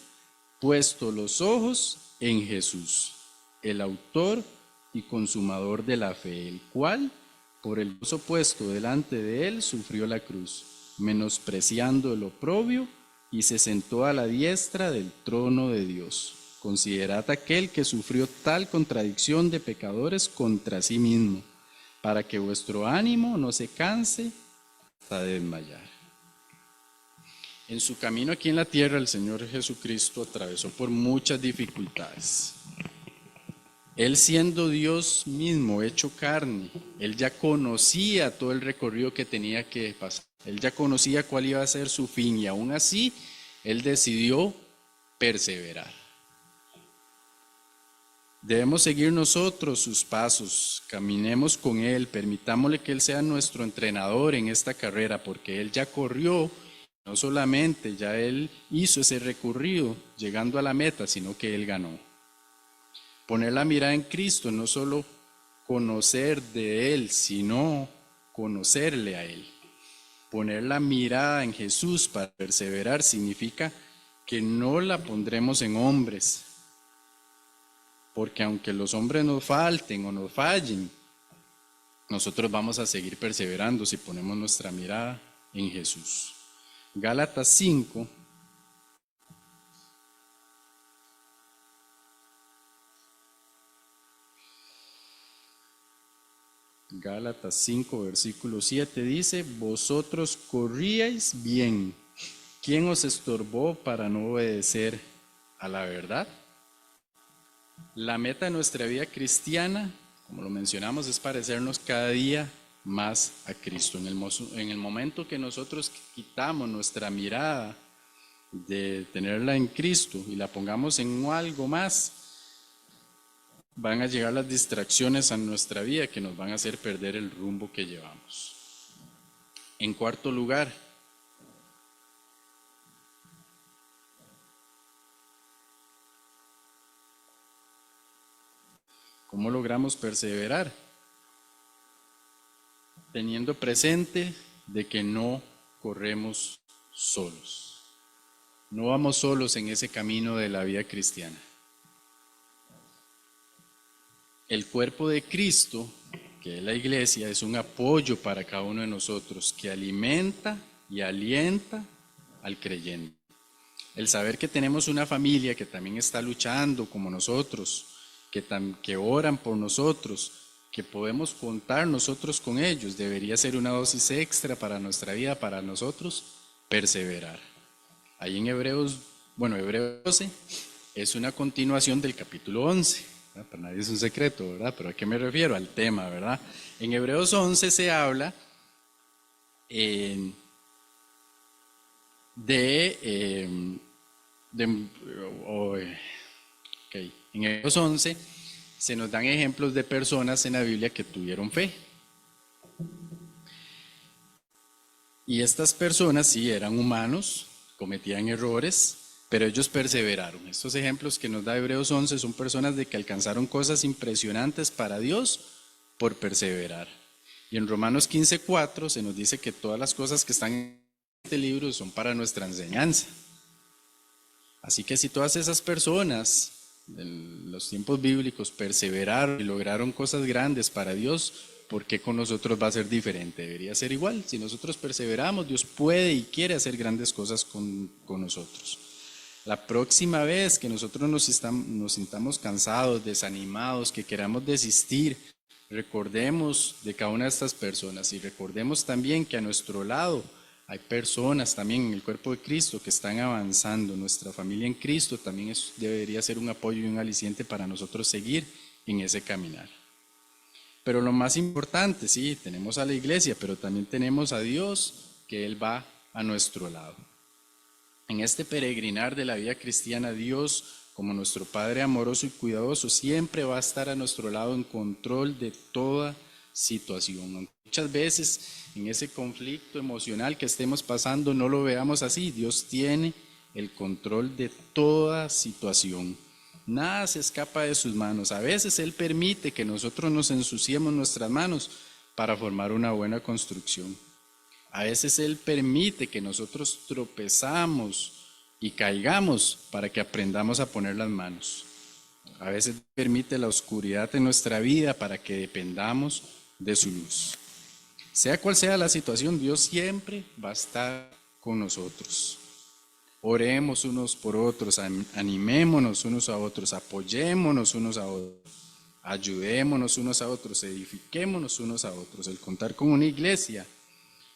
puesto los ojos en Jesús, el autor y consumador de la fe, el cual, por el gozo puesto delante de él, sufrió la cruz, menospreciando el oprobio, y se sentó a la diestra del trono de Dios. Considerad aquel que sufrió tal contradicción de pecadores contra sí mismo, para que vuestro ánimo no se canse hasta desmayar. En su camino aquí en la tierra, el Señor Jesucristo atravesó por muchas dificultades. Él, siendo Dios mismo, hecho carne, Él ya conocía todo el recorrido que tenía que pasar. Él ya conocía cuál iba a ser su fin, y aún así, Él decidió perseverar. Debemos seguir nosotros sus pasos, caminemos con Él, permitámosle que Él sea nuestro entrenador en esta carrera, porque Él ya corrió. No solamente ya Él hizo ese recorrido llegando a la meta, sino que Él ganó. Poner la mirada en Cristo, no solo conocer de Él, sino conocerle a Él. Poner la mirada en Jesús para perseverar significa que no la pondremos en hombres, porque aunque los hombres nos falten o nos fallen, nosotros vamos a seguir perseverando si ponemos nuestra mirada en Jesús. Gálatas 5, versículo 7 dice, vosotros corríais bien. ¿Quién os estorbó para no obedecer a la verdad? La meta de nuestra vida cristiana, como lo mencionamos, es parecernos cada día más a Cristo. En el momento que nosotros quitamos nuestra mirada de tenerla en Cristo y la pongamos en algo más, van a llegar las distracciones a nuestra vida que nos van a hacer perder el rumbo que llevamos. En cuarto lugar, ¿cómo logramos perseverar? teniendo presente de que no corremos solos. No vamos solos en ese camino de la vida cristiana. El cuerpo de Cristo, que es la iglesia, es un apoyo para cada uno de nosotros que alimenta y alienta al creyente. El saber que tenemos una familia que también está luchando como nosotros, que oran por nosotros, que podemos contar nosotros con ellos, debería ser una dosis extra para nuestra vida, para nosotros perseverar. Ahí en Hebreos 12 es una continuación del capítulo 11. Para nadie es un secreto, ¿verdad? Pero ¿a qué me refiero? Al tema, ¿verdad? En Hebreos 11 se habla en Hebreos 11 se nos dan ejemplos de personas en la Biblia que tuvieron fe. Y estas personas sí eran humanos, cometían errores, pero ellos perseveraron. Estos ejemplos que nos da Hebreos 11 son personas de que alcanzaron cosas impresionantes para Dios por perseverar. Y en Romanos 15:4 se nos dice que todas las cosas que están en este libro son para nuestra enseñanza. Así que si todas esas personas en los tiempos bíblicos perseveraron y lograron cosas grandes para Dios, ¿por qué con nosotros va a ser diferente? Debería ser igual. Si nosotros perseveramos, Dios puede y quiere hacer grandes cosas con nosotros. La próxima vez que nosotros nos sintamos cansados, desanimados, que queramos desistir, recordemos de cada una de estas personas y recordemos también que a nuestro lado hay personas también en el cuerpo de Cristo que están avanzando. Nuestra familia en Cristo también debería ser un apoyo y un aliciente para nosotros seguir en ese caminar. Pero lo más importante, sí, tenemos a la iglesia, pero también tenemos a Dios, que Él va a nuestro lado. En este peregrinar de la vida cristiana, Dios, como nuestro Padre amoroso y cuidadoso, siempre va a estar a nuestro lado en control de toda situación. Muchas veces en ese conflicto emocional que estemos pasando no lo veamos así. Dios tiene el control de toda situación. Nada se escapa de sus manos. A veces Él permite que nosotros nos ensuciemos nuestras manos para formar una buena construcción. A veces Él permite que nosotros tropezamos y caigamos para que aprendamos a poner las manos. A veces permite la oscuridad en nuestra vida para que dependamos de su luz. Sea cual sea la situación, Dios siempre va a estar con nosotros. Oremos unos por otros, animémonos unos a otros, apoyémonos unos a otros, ayudémonos unos a otros, edifiquémonos unos a otros. El contar con una iglesia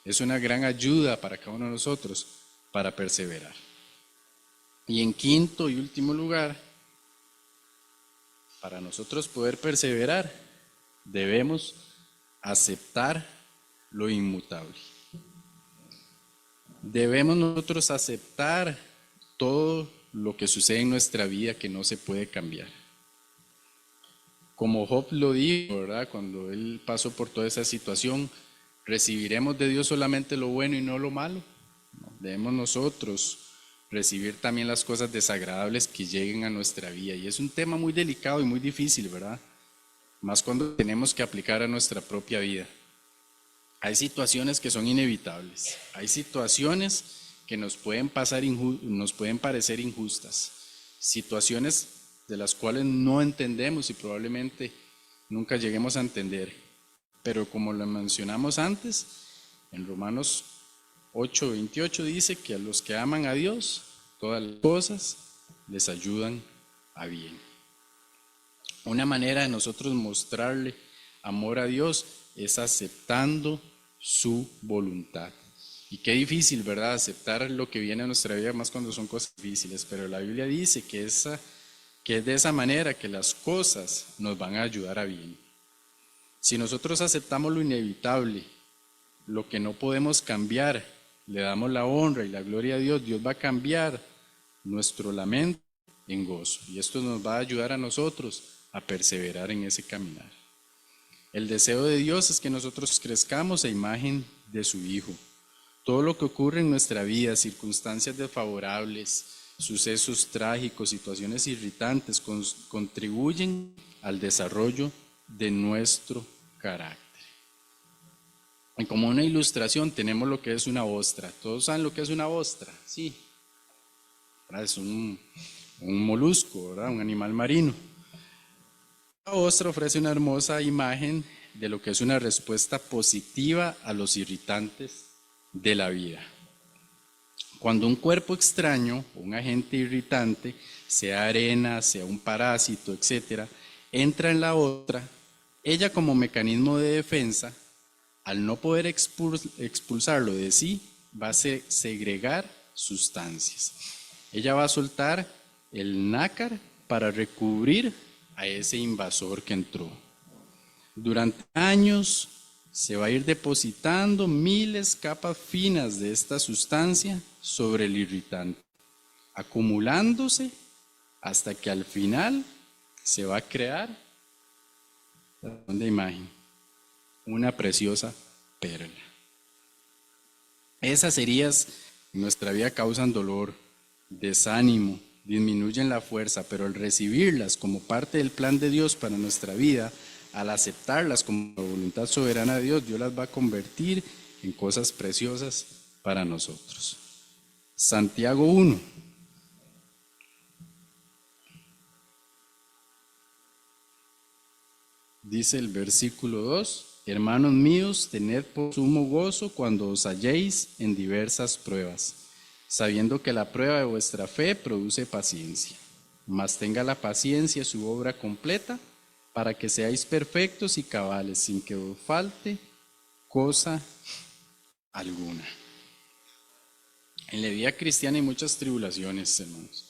es una gran ayuda para cada uno de nosotros para perseverar. Y en quinto y último lugar, para nosotros poder perseverar, debemos aceptar lo inmutable. Debemos nosotros aceptar todo lo que sucede en nuestra vida que no se puede cambiar. Como Job lo dijo, ¿verdad? Cuando él pasó por toda esa situación, ¿recibiremos de Dios solamente lo bueno y no lo malo? No, debemos nosotros recibir también las cosas desagradables que lleguen a nuestra vida. Y es un tema muy delicado y muy difícil, ¿verdad? Más cuando tenemos que aplicar a nuestra propia vida. Hay situaciones que son inevitables, hay situaciones que nos pueden parecer injustas, situaciones de las cuales no entendemos y probablemente nunca lleguemos a entender. Pero como lo mencionamos antes, en Romanos 8:28 dice que a los que aman a Dios, todas las cosas les ayudan a bien. Una manera de nosotros mostrarle amor a Dios es aceptando su voluntad. Y qué difícil, ¿verdad? Aceptar lo que viene a nuestra vida, más cuando son cosas difíciles. Pero la Biblia dice que es de esa manera que las cosas nos van a ayudar a bien. Si nosotros aceptamos lo inevitable, lo que no podemos cambiar, le damos la honra y la gloria a Dios, Dios va a cambiar nuestro lamento en gozo. Y esto nos va a ayudar a nosotros a perseverar en ese caminar. El deseo de Dios es que nosotros crezcamos a imagen de su Hijo. Todo lo que ocurre en nuestra vida, circunstancias desfavorables, sucesos trágicos, situaciones irritantes, contribuyen al desarrollo de nuestro carácter. Y como una ilustración tenemos lo que es una ostra. ¿Todos saben lo que es una ostra? Sí. ¿Verdad? Es un molusco, ¿verdad? Un animal marino. La ostra ofrece una hermosa imagen de lo que es una respuesta positiva a los irritantes de la vida. Cuando un cuerpo extraño, un agente irritante, sea arena, sea un parásito, etcétera, entra en la ostra, ella como mecanismo de defensa, al no poder expulsarlo de sí, va a segregar sustancias. Ella va a soltar el nácar para recubrir a ese invasor que entró. Durante años se va a ir depositando miles capas finas de esta sustancia sobre el irritante, acumulándose hasta que al final se va a crear una imagen, una preciosa perla. Esas heridas en nuestra vida causan dolor, desánimo, disminuyen la fuerza, pero al recibirlas como parte del plan de Dios para nuestra vida, al aceptarlas como la voluntad soberana de Dios, Dios las va a convertir en cosas preciosas para nosotros. Santiago 1. Dice el versículo 2, hermanos míos, tened por sumo gozo cuando os halléis en diversas pruebas, sabiendo que la prueba de vuestra fe produce paciencia. Mas tenga la paciencia su obra completa, para que seáis perfectos y cabales, sin que os falte cosa alguna. En la vida cristiana hay muchas tribulaciones, hermanos.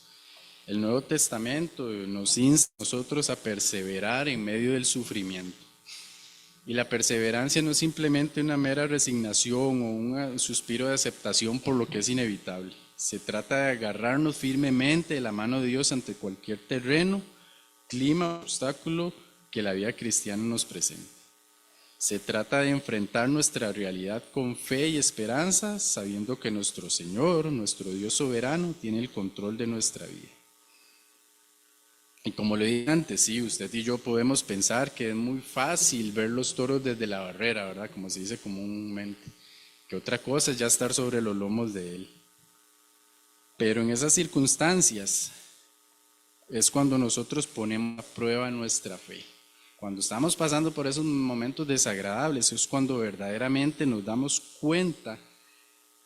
El Nuevo Testamento nos insta a nosotros a perseverar en medio del sufrimiento. Y la perseverancia no es simplemente una mera resignación o un suspiro de aceptación por lo que es inevitable. Se trata de agarrarnos firmemente de la mano de Dios ante cualquier terreno, clima, obstáculo que la vida cristiana nos presenta. Se trata de enfrentar nuestra realidad con fe y esperanza, sabiendo que nuestro Señor, nuestro Dios soberano, tiene el control de nuestra vida. Y como le dije antes, sí, usted y yo podemos pensar que es muy fácil ver los toros desde la barrera, ¿verdad? Como se dice comúnmente. Que otra cosa es ya estar sobre los lomos de él. Pero en esas circunstancias es cuando nosotros ponemos a prueba nuestra fe. Cuando estamos pasando por esos momentos desagradables, es cuando verdaderamente nos damos cuenta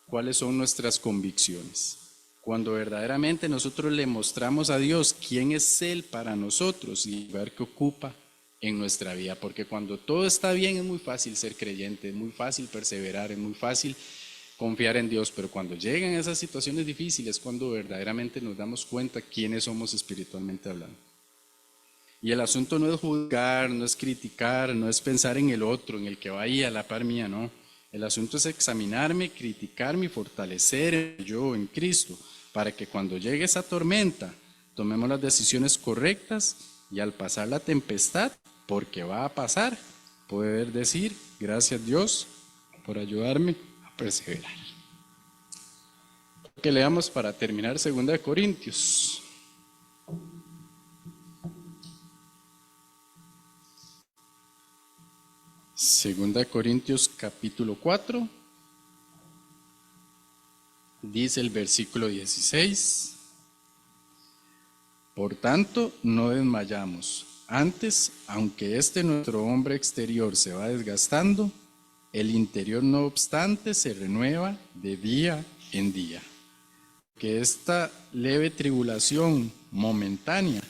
cuáles son nuestras convicciones. Cuando verdaderamente nosotros le mostramos a Dios quién es Él para nosotros y ver qué ocupa en nuestra vida. Porque cuando todo está bien es muy fácil ser creyente, es muy fácil perseverar, es muy fácil confiar en Dios. Pero cuando llegan esas situaciones difíciles es cuando verdaderamente nos damos cuenta quiénes somos espiritualmente hablando. Y el asunto no es juzgar, no es criticar, no es pensar en el otro, en el que va ahí a la par mía, no. El asunto es examinarme, criticarme y fortalecer yo en Cristo, para que cuando llegue esa tormenta tomemos las decisiones correctas y al pasar la tempestad, porque va a pasar, poder decir, gracias Dios por ayudarme a perseverar. Que leamos para terminar 2 Corintios. Segunda Corintios capítulo 4, dice el versículo 16, por tanto no desmayamos, antes, aunque nuestro hombre exterior se va desgastando, el interior no obstante se renueva de día en día. Que esta leve tribulación momentánea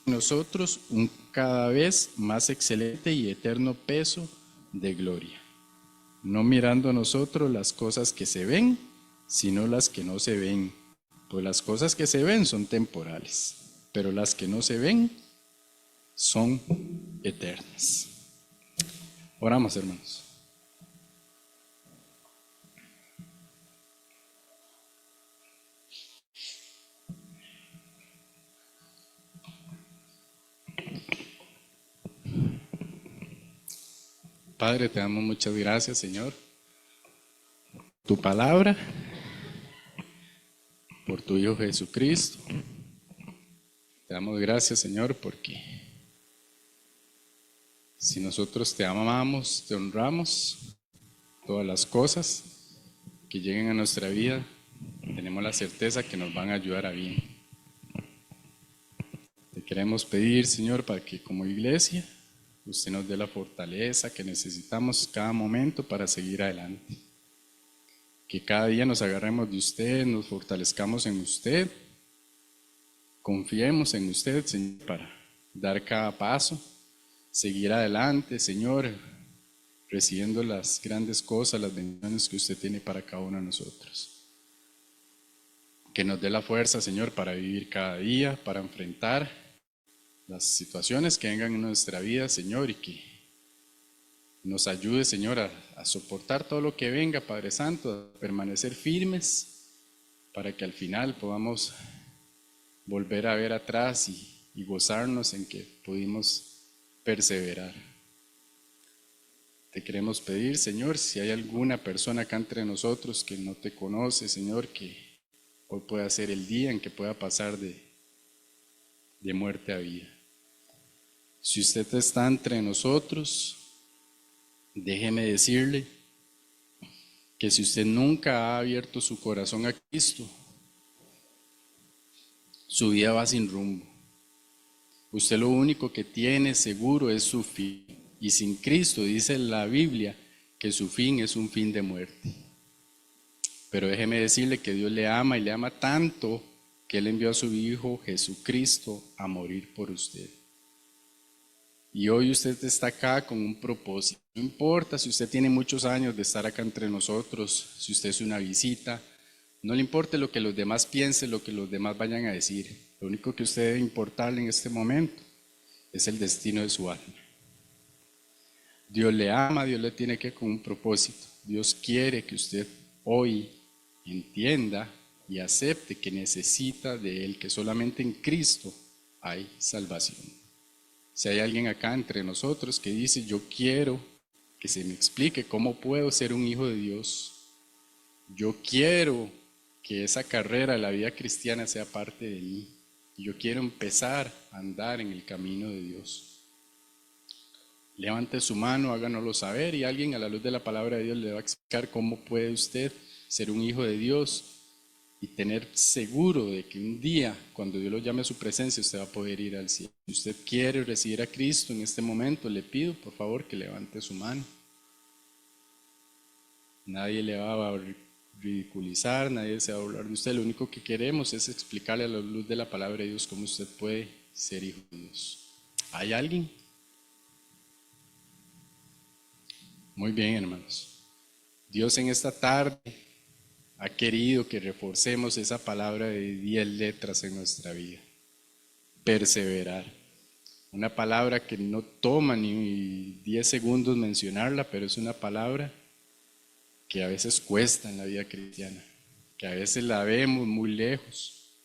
nosotros un cada vez más excelente y eterno peso de gloria, no mirando a nosotros las cosas que se ven, sino las que no se ven, pues las cosas que se ven son temporales, pero las que no se ven son eternas. Oramos, hermanos. Padre, te damos muchas gracias, Señor, por tu palabra, por tu Hijo Jesucristo. Te damos gracias, Señor, porque si nosotros te amamos, te honramos, Todas las cosas que lleguen a nuestra vida, tenemos la certeza que nos van a ayudar a bien. Te queremos pedir, Señor, para que como iglesia usted nos dé la fortaleza que necesitamos cada momento para seguir adelante. Que cada día nos agarremos de usted, nos fortalezcamos en usted, confiemos en usted, Señor, para dar cada paso, seguir adelante, Señor, recibiendo las grandes cosas, las bendiciones que usted tiene para cada uno de nosotros. Que nos dé la fuerza, Señor, para vivir cada día, para enfrentar las situaciones que vengan en nuestra vida, Señor, y que nos ayude, Señor, a soportar todo lo que venga, Padre Santo, a permanecer firmes, para que al final podamos volver a ver atrás y gozarnos en que pudimos perseverar. Te queremos pedir, Señor, si hay alguna persona acá entre nosotros que no te conoce, Señor, que hoy pueda ser el día en que pueda pasar de muerte a vida. Si usted está entre nosotros, déjeme decirle que si usted nunca ha abierto su corazón a Cristo, su vida va sin rumbo. Usted lo único que tiene seguro es su fin. Y sin Cristo dice la Biblia que su fin es un fin de muerte. Pero déjeme decirle que Dios le ama y le ama tanto que Él envió a su Hijo Jesucristo a morir por usted. Y hoy usted está acá con un propósito. No importa si usted tiene muchos años de estar acá entre nosotros, si usted es una visita, no le importe lo que los demás piensen, lo que los demás vayan a decir. Lo único que usted debe importarle en este momento es el destino de su alma. Dios le ama, Dios le tiene que con un propósito. Dios quiere que usted hoy entienda y acepte que necesita de Él, que solamente en Cristo hay salvación. Si hay alguien acá entre nosotros que dice, yo quiero que se me explique cómo puedo ser un hijo de Dios, yo quiero que esa carrera de la vida cristiana sea parte de mí, yo quiero empezar a andar en el camino de Dios. Levante su mano, háganoslo saber y alguien a la luz de la palabra de Dios le va a explicar cómo puede usted ser un hijo de Dios y tener seguro de que un día, cuando Dios lo llame a su presencia, usted va a poder ir al cielo. Si usted quiere recibir a Cristo en este momento, le pido por favor que levante su mano. Nadie le va a ridiculizar, nadie se va a burlar de usted. Lo único que queremos es explicarle a la luz de la palabra de Dios cómo usted puede ser hijo de Dios. ¿Hay alguien? Muy bien, hermanos. Dios en esta tarde ha querido que reforcemos esa palabra de 10 letras en nuestra vida. Perseverar. Una palabra que no toma ni 10 segundos mencionarla, pero es una palabra que a veces cuesta en la vida cristiana, que a veces la vemos muy lejos,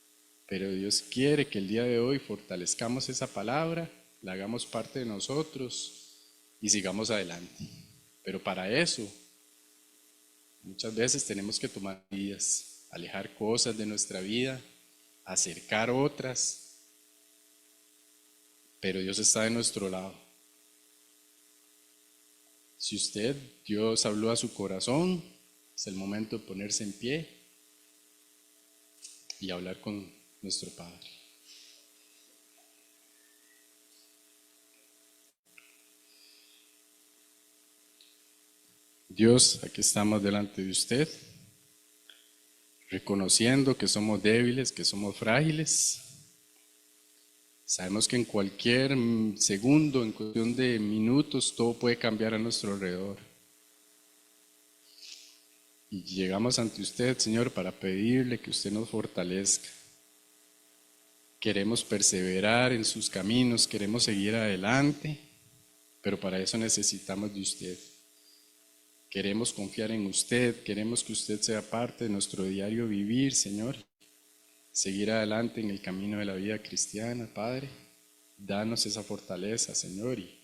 pero Dios quiere que el día de hoy fortalezcamos esa palabra, la hagamos parte de nosotros y sigamos adelante. Pero para eso, muchas veces tenemos que tomar medidas, alejar cosas de nuestra vida, acercar otras, pero Dios está de nuestro lado. Si Dios habló a su corazón, es el momento de ponerse en pie y hablar con nuestro Padre. Dios, aquí estamos delante de usted, reconociendo que somos débiles, que somos frágiles. Sabemos que en cualquier segundo, en cuestión de minutos, todo puede cambiar a nuestro alrededor. Y llegamos ante usted, Señor, para pedirle que usted nos fortalezca. Queremos perseverar en sus caminos, queremos seguir adelante, pero para eso necesitamos de usted. Queremos confiar en usted, queremos que usted sea parte de nuestro diario vivir, Señor. Seguir adelante en el camino de la vida cristiana, Padre. Danos esa fortaleza, Señor, y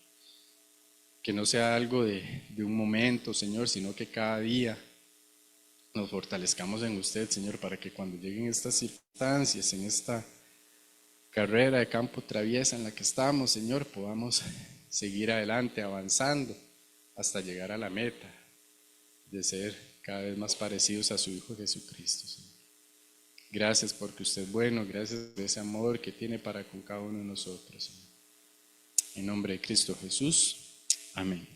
que no sea algo de un momento, Señor, sino que cada día nos fortalezcamos en usted, Señor, para que cuando lleguen estas circunstancias, en esta carrera de campo traviesa en la que estamos, Señor, podamos seguir adelante, avanzando hasta llegar a la meta. de ser cada vez más parecidos a su Hijo Jesucristo, Señor. Gracias porque usted es bueno, gracias por ese amor que tiene para con cada uno de nosotros, Señor. En nombre de Cristo Jesús, amén.